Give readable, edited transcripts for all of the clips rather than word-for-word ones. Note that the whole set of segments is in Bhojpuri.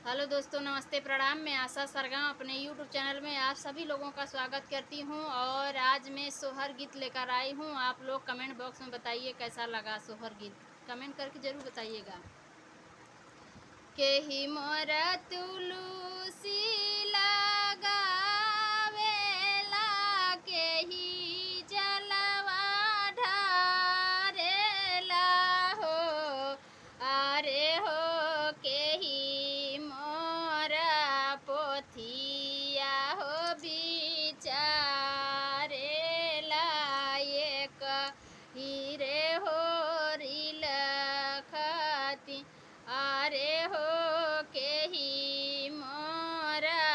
हेलो दोस्तों, नमस्ते, प्रणाम। मैं आशा सरगम अपने यूट्यूब चैनल में आप सभी लोगों का स्वागत करती हूं और आज मैं सोहर गीत लेकर आई हूं। आप लोग कमेंट बॉक्स में बताइए कैसा लगा सोहर गीत, कमेंट करके ज़रूर बताइएगा। केही मोर तुलसी लगावेला, केही जलवा ढारेला हो। अरे हो केही मोर पोथिया हो बिचारेला, एक हीरे हो रिलखती। अरे हो केही मोरा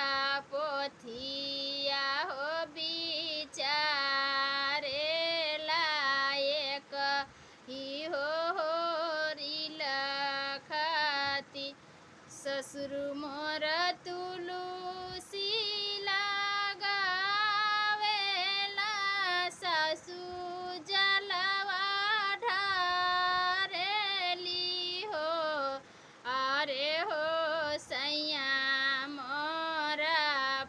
पोथिया हो बिचारेला, एक ही हो रिलखती। ससुर मोर तुलसी लगावेला, सासू जलवा ढारेली हो। अरे हो सैया मोरा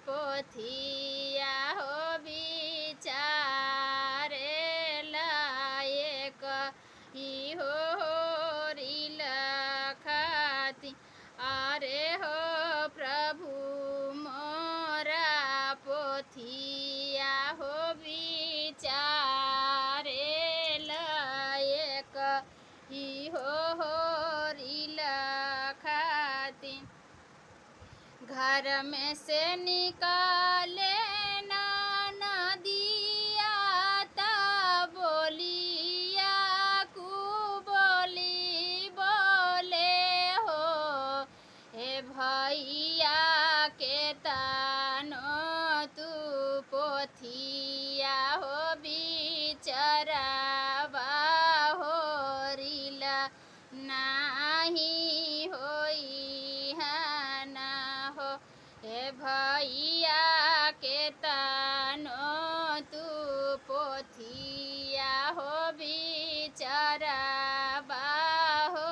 पोथिया हो बिचारेला, एक ही हो रिलखती। अरे हो प्रभु मोरा पोथिया हो बिचारेला, एक ही हो रिलखती। घर में से निकाले ना नदिया, ता बोलिया कु बोली बोले हो। हे भैया के तानो तू पोथिया हो बिचरावा हो रिला, नाही होई ना हो। हे भैया के तानो तू पोथिया हो बिचरावा हो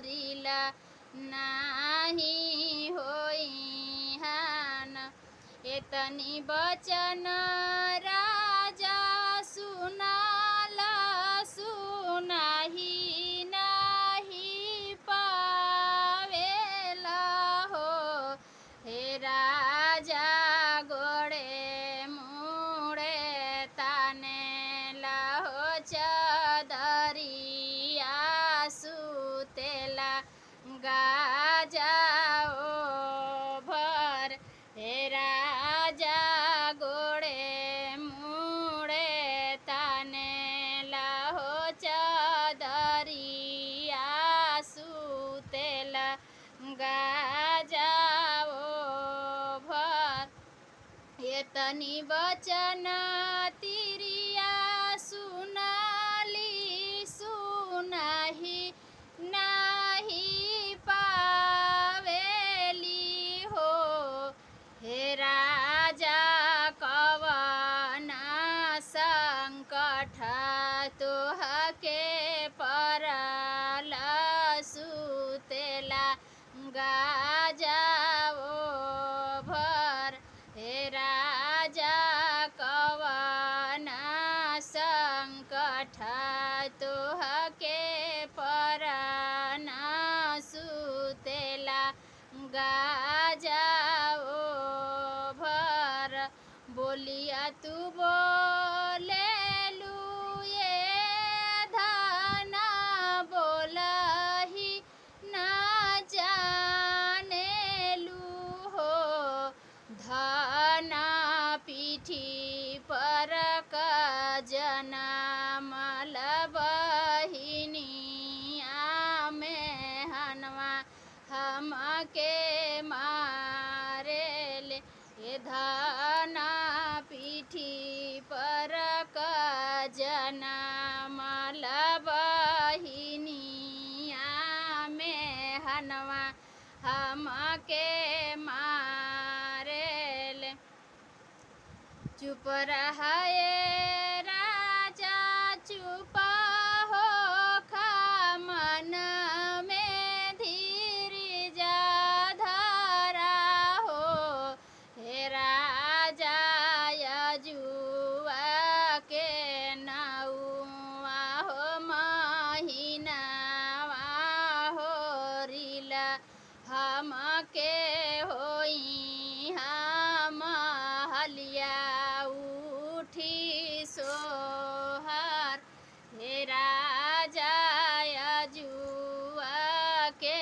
रिला, नाही होई ना। एतनी बचन राजा सुनाला, सुनाही नाही पावेला हो। हे राजा गोड़े मुड़े तानेला हो, चदरिया सुतेला गाजा ओ भर। हे राजा गोड़े मुड़े तानेला हो, चदरिया सुतेला गाजा ओ भर। एतनी बचन तिरिया सुनाली, सुनाही नाही पावेली हो। हे राजा कवना संकट तोहके परल, सुतेला गाजा ओ भर। हे राजा कवना संकट तोहके परना, सुतेला गाजा ओ भर। बोलिया तू बोले लुए धना, बोलही ना जाने लू हो। धना पीठी पर का जनमल बहिनिया में हनवा हमके मारेले। ये धना पीठी पर का जनमल बहिनिया में हनवा हमके मारेले। चुप रहे राजा चुप हो खा, मन में धीरज महीनावा हो रील हमके होई हम हलिया उठी सोहर हे राजा जुआ के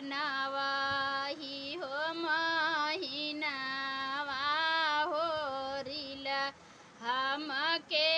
नवाही हो महीनावा हो रील हमके